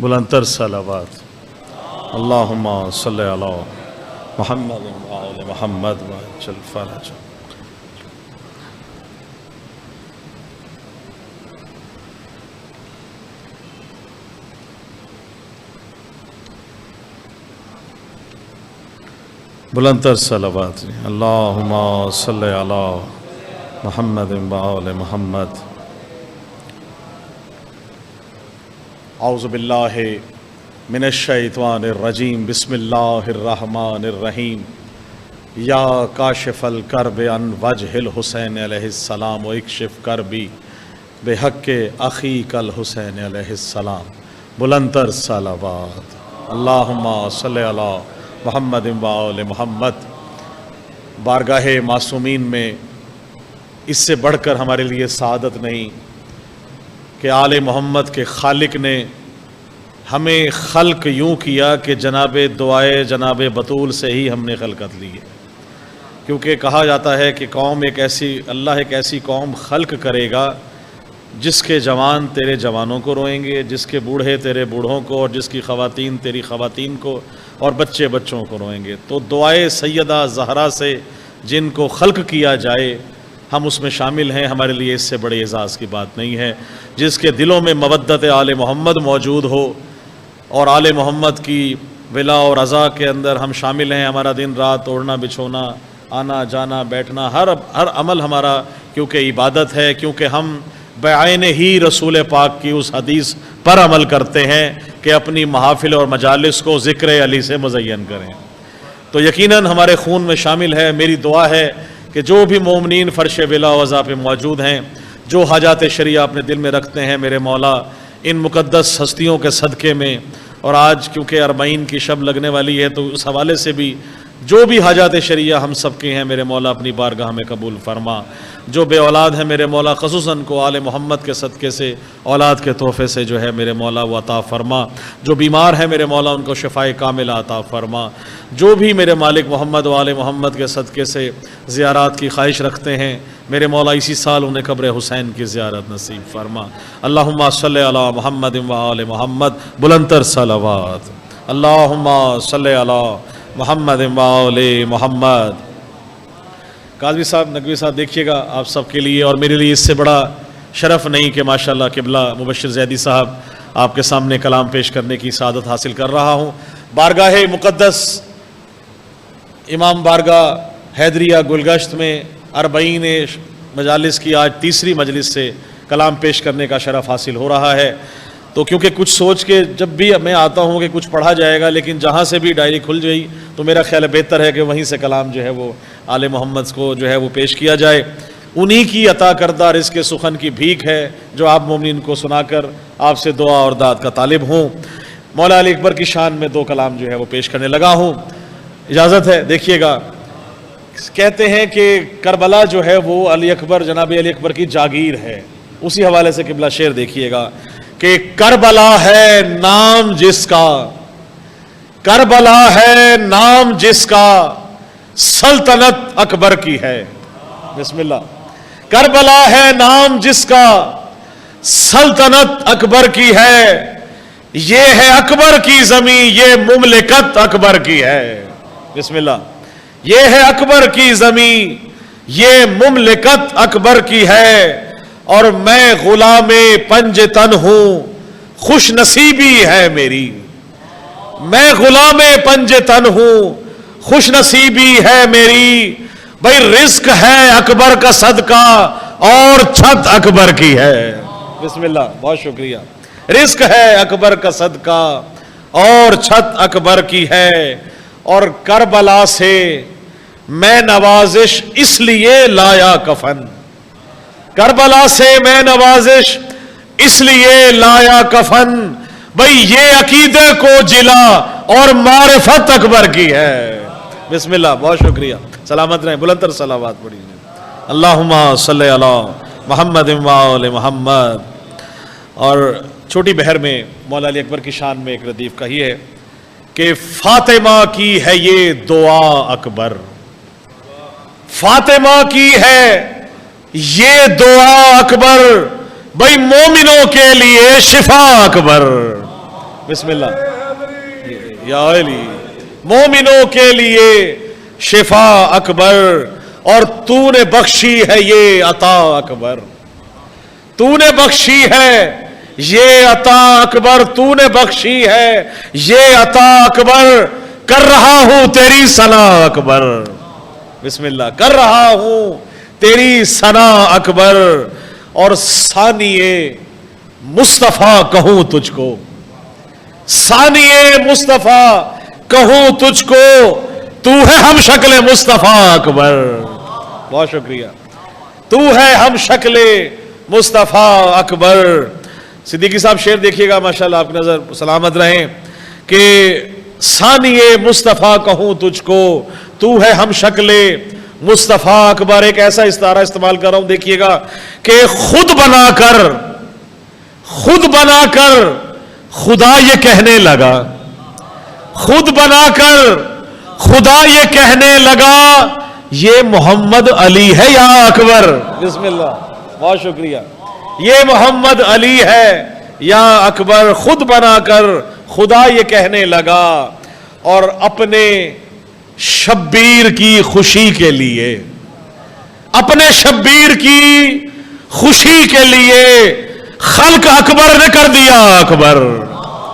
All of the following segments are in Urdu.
بلندتر صلوات اللہم صلی علی محمد و آل محمد وعجل فرج. بلندتر صلوات اللہم صلی علی محمد و آل محمد. اعوذ باللہ من الشیطان الرجیم بسم اللہ الرحمن الرحیم. یا کاشف الکرب عن وجہ الحسین علیہ السلام و اکشف کربی بحق اخیک الحسین علیہ السلام. بلندتر صلوات اللہم صلی علی محمد و آل محمد. بارگاہ معصومین میں اس سے بڑھ کر ہمارے لیے سعادت نہیں کہ آل محمد کے خالق نے ہمیں خلق یوں کیا کہ جناب دعائے جناب بطول سے ہی ہم نے خلقت لی ہے. کیونکہ کہا جاتا ہے کہ اللہ ایک ایسی قوم خلق کرے گا جس کے جوان تیرے جوانوں کو روئیں گے، جس کے بوڑھے تیرے بوڑھوں کو، اور جس کی خواتین تیری خواتین کو، اور بچے بچوں کو روئیں گے. تو دعائے سیدہ زہرا سے جن کو خلق کیا جائے ہم اس میں شامل ہیں. ہمارے لیے اس سے بڑے اعزاز کی بات نہیں ہے. جس کے دلوں میں مودت آل محمد موجود ہو اور آل محمد کی ولا اور رضا کے اندر ہم شامل ہیں. ہمارا دن رات اوڑھنا بچھونا، آنا جانا بیٹھنا، ہر عمل ہمارا کیونکہ عبادت ہے، کیونکہ ہم بعین ہی رسول پاک کی اس حدیث پر عمل کرتے ہیں کہ اپنی محافل اور مجالس کو ذکر علی سے مزین کریں. تو یقیناً ہمارے خون میں شامل ہے. میری دعا ہے کہ جو بھی مومنین فرش ولا وضع پہ موجود ہیں، جو حاجات شریعہ اپنے دل میں رکھتے ہیں، میرے مولا ان مقدس ہستیوں کے صدقے میں، اور آج کیونکہ اربعین کی شب لگنے والی ہے تو اس حوالے سے بھی جو بھی حاجات شریعہ ہم سب کے ہیں میرے مولا اپنی بارگاہ میں قبول فرما. جو بے اولاد ہیں میرے مولا خصوصاً کو آل محمد کے صدقے سے اولاد کے تحفے سے جو ہے میرے مولا وہ عطا فرما. جو بیمار ہیں میرے مولا ان کو شفائے کاملہ عطا فرما. جو بھی میرے مالک محمد و آل محمد کے صدقے سے زیارات کی خواہش رکھتے ہیں میرے مولا اسی سال انہیں قبر حسین کی زیارت نصیب فرما. اللہم صلی علی محمد و آل محمد. بلندتر صلوات اللہم صلی علی محمد و آل محمد. قاضی صاحب، نقوی صاحب، دیکھیے گا آپ سب کے لیے اور میرے لیے اس سے بڑا شرف نہیں کہ ماشاءاللہ قبلہ مبشر زیدی صاحب آپ کے سامنے کلام پیش کرنے کی سعادت حاصل کر رہا ہوں. بارگاہ مقدس امام بارگاہ حیدریہ گلگشت میں اربعین مجالس کی آج تیسری مجلس سے کلام پیش کرنے کا شرف حاصل ہو رہا ہے. تو کیونکہ کچھ سوچ کے جب بھی میں آتا ہوں کہ کچھ پڑھا جائے گا، لیکن جہاں سے بھی ڈائری کھل گئی تو میرا خیال بہتر ہے کہ وہیں سے کلام جو ہے وہ آل محمد کو جو ہے وہ پیش کیا جائے. انہی کی عطا کردہ رزق سخن کی بھیک ہے جو آپ مومنین کو سنا کر آپ سے دعا اور داد کا طالب ہوں. مولا علی اکبر کی شان میں 2 کلام جو ہے وہ پیش کرنے لگا ہوں. اجازت ہے؟ دیکھیے گا، کہتے ہیں کہ کربلا جو ہے وہ علی اکبر، جناب علی اکبر کی جاگیر ہے. اسی حوالے سے قبلہ شعر دیکھیے گا کہ کربلا ہے نام جس کا، کربلا ہے نام جس کا، سلطنت اکبر کی ہے. بسم اللہ. کربلا ہے نام جس کا، سلطنت اکبر کی ہے. یہ ہے اکبر کی زمین، یہ مملکت اکبر کی ہے. بسم اللہ. یہ ہے اکبر کی زمین، یہ مملکت اکبر کی ہے. اور میں غلام پنج تن ہوں، خوش نصیبی ہے میری. میں غلام پنج تن ہوں، خوش نصیبی ہے میری. بھئی رزق ہے اکبر کا صدقہ اور چھت اکبر کی ہے. بسم اللہ. بہت شکریہ. رزق ہے اکبر کا صدقہ اور چھت اکبر کی ہے. اور کربلا سے میں نوازش اس لیے لایا کفن، کربلا سے میں نوازش اس لیے لایا کفن. بھئی یہ عقیدے کو جلا اور معرفت اکبر کی ہے. بسم اللہ. بہت شکریہ. سلامت رہیں. بلندتر صلوات پڑھیے. اللہم صلی علی محمد و آل محمد. اور چھوٹی بہر میں مولا علی اکبر کی شان میں ایک ردیف کہی ہے کہ فاطمہ کی ہے یہ دعا اکبر، فاطمہ کی ہے یہ دعا اکبر بھائی مومنوں کے لیے شفا اکبر. بسم اللہ یا علی. مومنوں کے لیے شفا اکبر اور تو نے بخشی ہے یہ عطا اکبر. تو نے بخشی ہے یہ عطا اکبر. تو نے بخشی ہے یہ عطا اکبر. کر رہا ہوں تیری ثنا اکبر. بسم اللہ. کر رہا ہوں تیری ثنا اکبر اور ثانیے مصطفیٰ کہوں تجھ کو. ثانیے مصطفیٰ کہوں تجھ کو تو ہے ہم شکل مصطفیٰ اکبر. بہت شکریہ. تو ہے ہم شکل مصطفیٰ اکبر. صدیقی صاحب شعر دیکھیے گا ماشاءاللہ آپ کی نظر سلامت رہیں کہ ثانیے مصطفیٰ کہوں تجھ کو تو ہے ہم شکل مصطفیٰ اکبر. ایک ایسا استعارہ استعمال کر رہا ہوں دیکھیے گا کہ خود بنا کر خدا یہ کہنے لگا. خود بنا کر خدا یہ کہنے لگا یہ محمد علی ہے یا اکبر. بسم اللہ. بہت شکریہ. یہ محمد علی ہے یا اکبر. خود بنا کر خدا یہ کہنے لگا اور اپنے شبیر کی خوشی کے لیے اپنے شبیر کی خوشی کے لیے خلق اکبر نے کر دیا اکبر.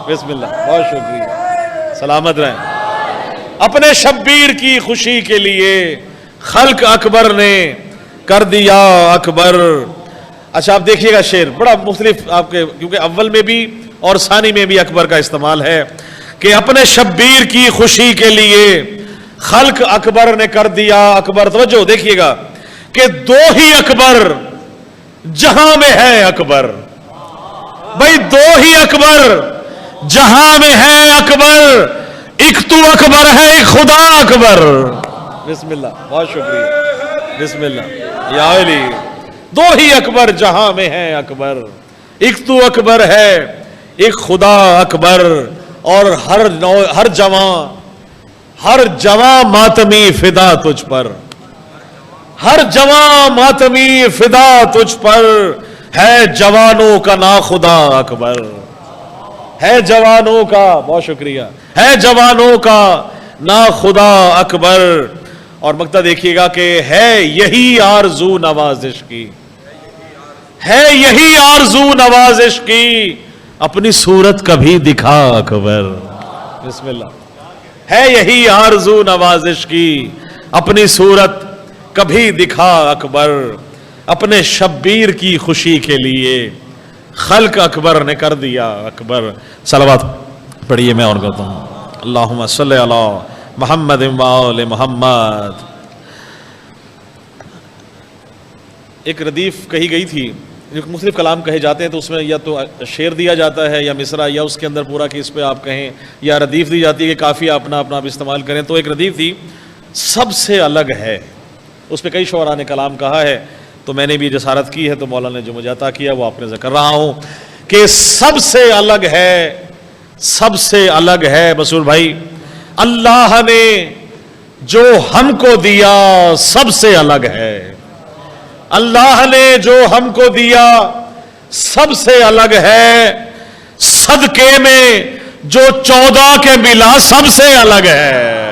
بسم اللہ. بہت شکریہ. سلامت رہیں. اپنے شبیر کی خوشی کے لیے خلق اکبر نے کر دیا اکبر. اچھا آپ دیکھیے گا شعر بڑا مختلف آپ کے کیونکہ اول میں بھی اور ثانی میں بھی اکبر کا استعمال ہے کہ اپنے شبیر کی خوشی کے لیے خلق اکبر نے کر دیا اکبر. توجہ دیکھیے گا کہ دو ہی اکبر جہاں میں ہے اکبر. بھائی دو ہی اکبر جہاں میں ہے اکبر. ایک تو اکبر ہے ایک خدا اکبر. بسم اللہ. بہت شکریہ. بسم اللہ یا علی. دو ہی اکبر جہاں میں ہے اکبر. ایک تو اکبر ہے ایک خدا اکبر. اور ہر جواں ماتمی فدا تجھ پر. ہر جواں ماتمی فدا تجھ پر. ہے جوانوں کا نا خدا اکبر. ہے جوانوں کا. بہت شکریہ. ہے جوانوں کا نا خدا اکبر. اور مقطع دیکھیے گا کہ ہے یہی آرزو نوازش کی. ہے یہی آرزو نوازش کی. اپنی صورت کبھی دکھا اکبر. بسم اللہ. ہے یہی آرزو نوازش کی. اپنی صورت کبھی دکھا اکبر. اپنے شبیر کی خوشی کے لیے خلق اکبر نے کر دیا اکبر. صلوات پڑھیے میں اور کہتا ہوں اللہم صلی علی محمد و آل محمد. ایک ردیف کہی گئی تھی. مختلف کلام کہے جاتے ہیں تو اس میں یا تو شعر دیا جاتا ہے یا مصرع یا اس کے اندر پورا کہ اس پہ آپ کہیں یا ردیف دی جاتی ہے کہ کافی اپنا آپ استعمال کریں. تو ایک ردیف تھی سب سے الگ ہے. اس پہ کئی شعراء نے کلام کہا ہے تو میں نے بھی جسارت کی ہے تو مولانا نے جو مجھے عطا کیا وہ آپ نے ذکر رہا ہوں کہ سب سے الگ ہے. سب سے الگ ہے مسعود بھائی. اللہ نے جو ہم کو دیا سب سے الگ ہے. اللہ نے جو ہم کو دیا سب سے الگ ہے. صدقے میں جو 14 کے ملا سب سے الگ ہے.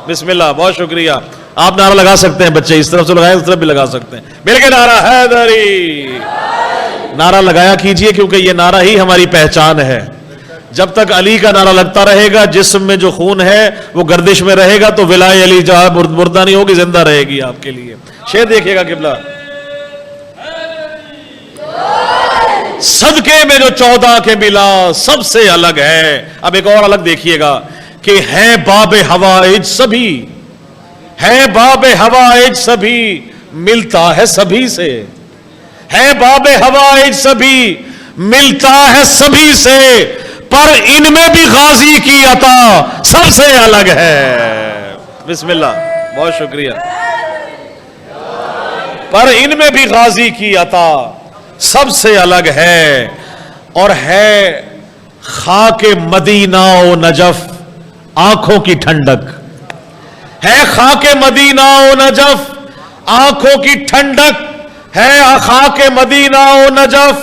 بسم اللہ. بہت شکریہ. آپ نعرہ لگا سکتے ہیں بچے اس طرف سے لگائیں اس طرف بھی لگا سکتے ہیں. مل کے نعرہ حیدری. نعرہ لگایا کیجئے کیونکہ یہ نعرہ ہی ہماری پہچان ہے. جب تک علی کا نعرہ لگتا رہے گا جسم میں جو خون ہے وہ گردش میں رہے گا تو ولائے علی جہاں مردہ نہیں ہوگی زندہ رہے گی آپ کے لیے. شعر دیکھیے گا قبلہ. صدقے میں جو 14 کے ملا سب سے الگ ہے. اب ایک اور الگ دیکھیے گا کہ ہے باب حوائج سبھی. ہے باب حوائج سبھی ملتا ہے سبھی سے. ہے باب حوائج سبھی ملتا ہے سبھی سے. پر ان میں بھی غازی کی عطا سب سے الگ ہے. بسم اللہ. بہت شکریہ. پر ان میں بھی غازی کی عطا سب سے الگ ہے. اور ہے خاک مدینہ و نجف آنکھوں کی ٹھنڈک. ہے خاک مدینہ و نجف آنکھوں کی ٹھنڈک. ہے خاک مدینہ و نجف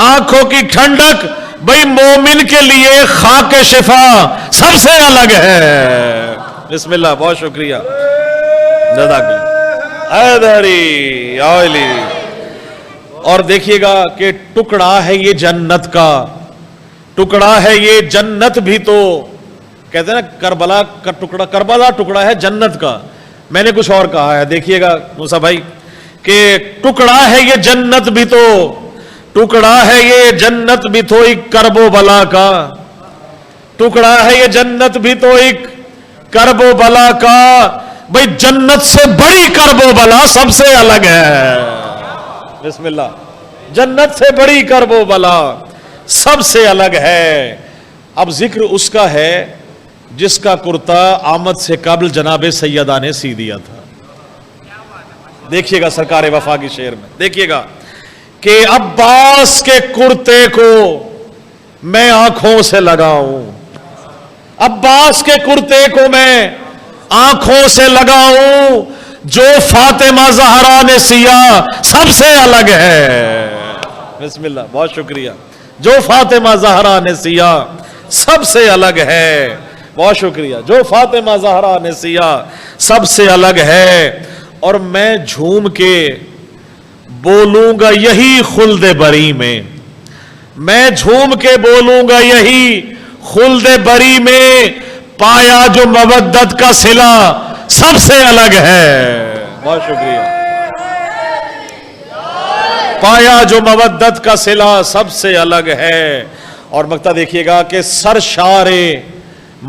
آنکھوں کی ٹھنڈک، بھئی مومن کے لیے خاک شفا سب سے الگ ہے۔ بسم اللہ، بہت شکریہ، جزاک اللہ حیدری آئلی۔ اور دیکھیے گا کہ ٹکڑا ہے یہ جنت کا، ٹکڑا ہے یہ جنت بھی، تو کہتے ہیں نا کربلا کا ٹکڑا، کربلا ٹکڑا ہے جنت کا، میں نے کچھ اور کہا ہے، دیکھیے گا موسیٰ بھائی کہ ٹکڑا ہے یہ جنت بھی تو، ٹکڑا ہے یہ جنت بھی تو ایک کرب و بلا کا، ٹکڑا ہے یہ جنت بھی تو ایک کرب و بلا کا، بھئی جنت سے بڑی کرب و بلا سب سے الگ ہے۔ بسم اللہ، جنت سے بڑی کرب و بلا سب سے الگ ہے۔ اب ذکر اس کا ہے جس کا کرتا آمد سے قبل جناب سیدہ نے سی دیا تھا۔ دیکھیے گا سرکار وفا کی شعر میں، دیکھیے گا کہ عباس کے کرتے کو میں آنکھوں سے لگاؤں، عباس کے کرتے کو میں آنکھوں سے لگاؤں، جو فاطمہ زہرا نے سیا سب سے الگ ہے۔ بسم اللہ، بہت شکریہ، جو فاطمہ زہرا نے سیا سب سے الگ ہے، بہت شکریہ، جو فاطمہ زہرا نے سیا سب سے الگ ہے۔ اور میں جھوم کے بولوں گا یہی خلد بری میں، میں جھوم کے بولوں گا یہی خلد بری میں، پایا جو مودت کا صلہ سب سے الگ ہے۔ بہت شکریہ، پایا جو مودت کا صلہ سب سے الگ ہے۔ اور مقطع دیکھیے گا کہ سرشار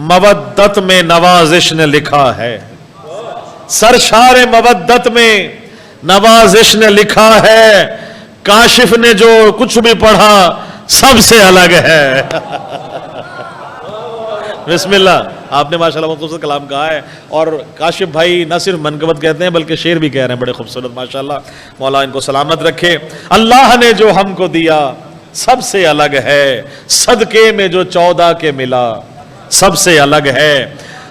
مودت میں نوازش نے لکھا ہے، سرشار مودت میں نوازش نے لکھا ہے، کاشف نے جو کچھ بھی پڑھا سب سے الگ ہے۔ بسم اللہ، آپ نے ماشاءاللہ خوبصورت کلام کہا ہے، اور کاشف بھائی نہ صرف منقبت کہتے ہیں بلکہ شعر بھی کہہ رہے ہیں بڑے خوبصورت، ماشاءاللہ، مولا ان کو سلامت رکھے۔ اللہ نے جو ہم کو دیا سب سے الگ ہے، صدقے میں جو 14 کے ملا سب سے الگ ہے۔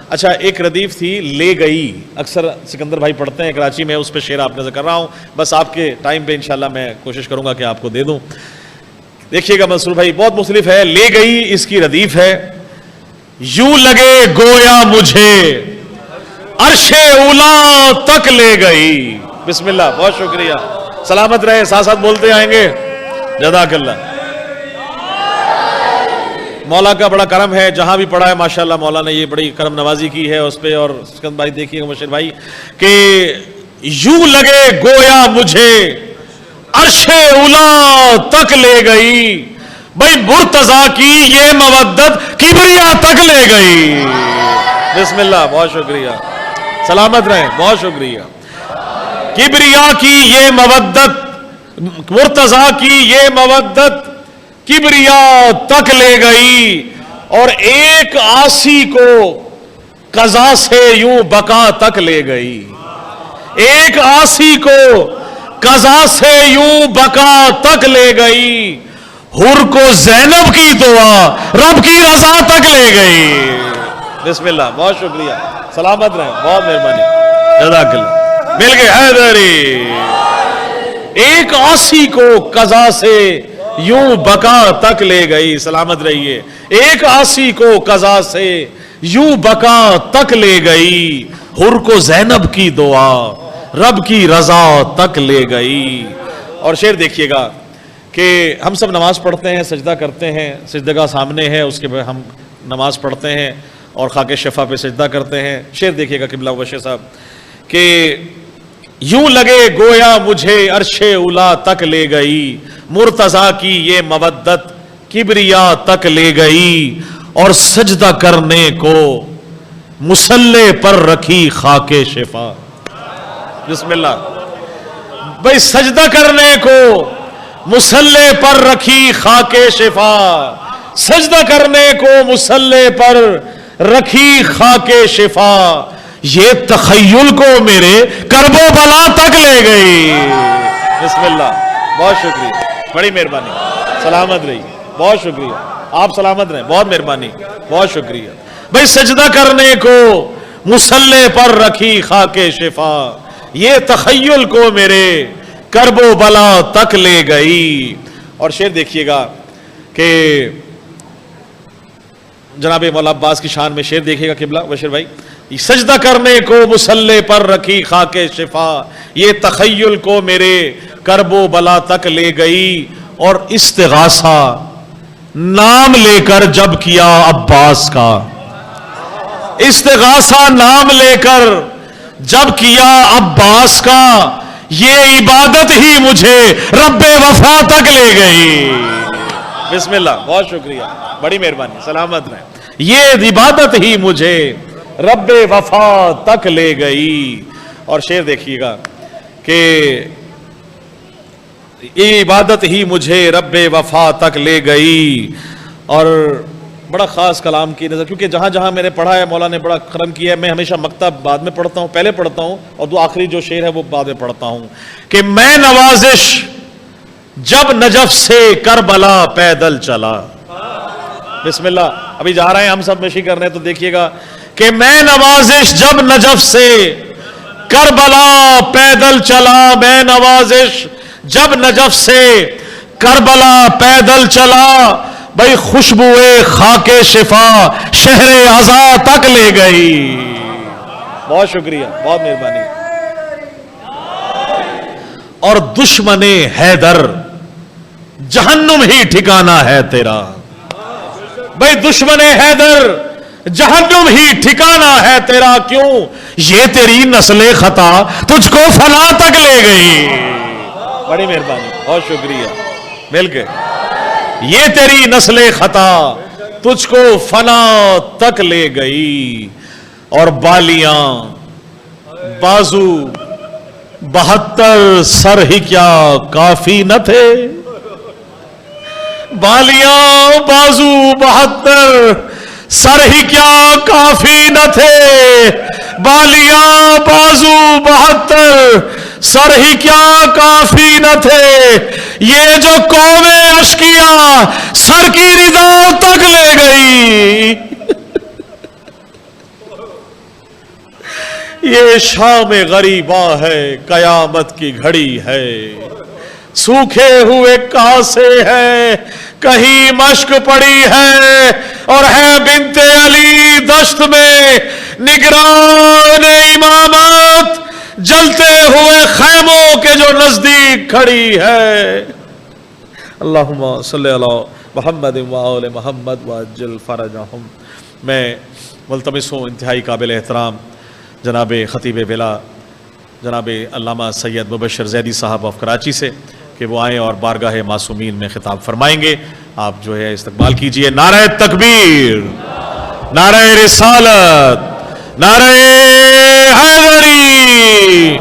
اچھا، ایک ردیف تھی لے گئی، اکثر سکندر بھائی پڑھتے ہیں کراچی میں، اس پہ شعر آپ نے کر رہا ہوں، بس آپ کے ٹائم پہ انشاءاللہ میں کوشش کروں گا کہ آپ کو دے دوں۔ دیکھیے گا منصور بھائی، بہت مختلف ہے، لے گئی اس کی ردیف ہے، یوں لگے گویا مجھے عرش اولا تک لے گئی۔ بسم اللہ، بہت شکریہ، سلامت رہے، ساتھ ساتھ بولتے آئیں گے، جزاک اللہ۔ مولا کا بڑا کرم ہے، جہاں بھی پڑھا ہے ماشاءاللہ مولا نے یہ بڑی کرم نوازی کی ہے اس پہ۔ اور سکند بھائی دیکھیے گا مشیر بھائی کہ یوں لگے گویا مجھے عرش اولا تک لے گئی، بھائی مرتضیٰ کی یہ مودت کبریا تک لے گئی۔ بسم اللہ، بہت شکریہ، سلامت رہیں، بہت شکریہ۔ کبریا کی یہ مودت، مرتضیٰ کی یہ مودت کبریا تک لے گئی، اور ایک عاصی کو قضا سے یوں بقا تک لے گئی، ایک عاصی کو قضا سے یوں بقا تک لے گئی، حر کو زینب کی دعا رب کی رضا تک لے گئی۔ بسم اللہ، بہت شکریہ، سلامت رہیں، بہت مہربانی، جزاک اللہ، مل گئے حیدری۔ ایک عاصی کو قضا سے یوں بقا تک لے گئی، سلامت رہیے، ایک عاصی کو قضا سے یوں بقا تک لے گئی، حر کو زینب کی دعا رب کی رضا تک لے گئی۔ اور شعر دیکھیے گا کہ ہم سب نماز پڑھتے ہیں، سجدہ کرتے ہیں، سجدگاہ سامنے ہے، اس کے بعد ہم نماز پڑھتے ہیں اور خاک شفا پہ سجدہ کرتے ہیں۔ شعر دیکھیے گا قبلہ بشیر صاحب کہ یوں لگے گویا مجھے عرش اولا تک لے گئی، مرتضیٰ کی یہ مودت کبریا تک لے گئی، اور سجدہ کرنے کو مصلی پر رکھی خاک شفا۔ بسم اللہ، بھئی سجدہ کرنے کو مصلی پر رکھی خاک شفا، سجدہ کرنے کو مصلی پر رکھی خاک شفا، یہ تخیل کو میرے کرب و بلا تک لے گئی۔ بسم اللہ، بہت شکریہ، بڑی مہربانی، سلامت رہی، بہت شکریہ، آپ سلامت رہیں، بہت مہربانی، بہت شکریہ۔ بھئی سجدہ کرنے کو مصلی پر رکھی خاک شفا، یہ تخیل کو میرے کرب و بلا تک لے گئی. اور شعر دیکھیے گا کہ جناب مولا عباس کی شان میں شعر دیکھیے گا قبلہ بشیر بھائی. سجدہ کرنے کو مصلی پر رکھی خاک شفا, یہ تخیل کو میرے کرب و بلا تک لے گئی. اور استغاثہ نام لے کر جب کیا عباس کا, استغاثہ نام لے کر جب کیا عباس کا, یہ عبادت ہی مجھے رب وفا تک لے گئی. بسم اللہ, بہت شکریہ, بڑی مہربانی, سلامت رہیں. یہ عبادت ہی مجھے رب وفا تک لے گئی. اور شعر دیکھیے گا کہ یہ عبادت ہی مجھے رب وفا تک لے گئی. اور بڑا خاص کلام کی نظر, کیونکہ جہاں جہاں میں نے پڑھا ہے مولا نے بڑا کرم کیا ہے. میں ہمیشہ مکتب بعد میں پڑھتا ہوں, پہلے پڑھتا ہوں, اور دو آخری جو شعر ہے وہ بعد میں پڑھتا ہوں. کہ میں نوازش جب نجف سے کربلا پیدل چلا. بسم اللہ, ابھی جا رہے ہیں ہم سب مشی کرنے, تو دیکھیے گا کہ میں نوازش جب نجف سے کربلا پیدل چلا. میں نوازش جب نجف سے کربلا پیدل چلا, بھائی خوشبوئے خاک شفا شہر عزا تک لے گئی. بہت شکریہ, بہت مہربانی. اور دشمن حیدر جہنم ہی ٹھکانہ ہے تیرا. بھائی دشمن حیدر جہنم ہی ٹھکانہ ہے تیرا. کیوں؟ یہ تیری نسل خطا تجھ کو فنا تک لے گئی. بڑی مہربانی, بہت شکریہ, مل کے. یہ تیری نسل خطا تجھ کو فنا تک لے گئی. اور بالیاں بازو 72 سر ہی کیا کافی نہ تھے. بالیاں بازو 72 سر ہی کیا کافی نہ تھے. بالیاں بازو 72 سر ہی کیا کافی نہ تھے. یہ جو قوم اشقیا سر کی رضا تک لے گئی. یہ شام غریباں ہے, قیامت کی گھڑی ہے. سوکھے ہوئے کاسے ہے, کہیں مشک پڑی ہے. اور ہے بنت علی دشت میں نگران امامت, جلتے ہوئے خیموں کے جو نزدیک کھڑی ہے. اللہم صلی علی محمد و آل محمد وعجل فرجہم. میں ملتمس ہوں انتہائی قابل احترام جناب خطیب ولا جناب علامہ سید مبشر زیدی صاحب آف کراچی سے کہ وہ آئیں اور بارگاہ معصومین میں خطاب فرمائیں گے. آپ جو ہے استقبال کیجئے. نعرہ تکبیر, نعرہ رسالت, نعرہ حیدری.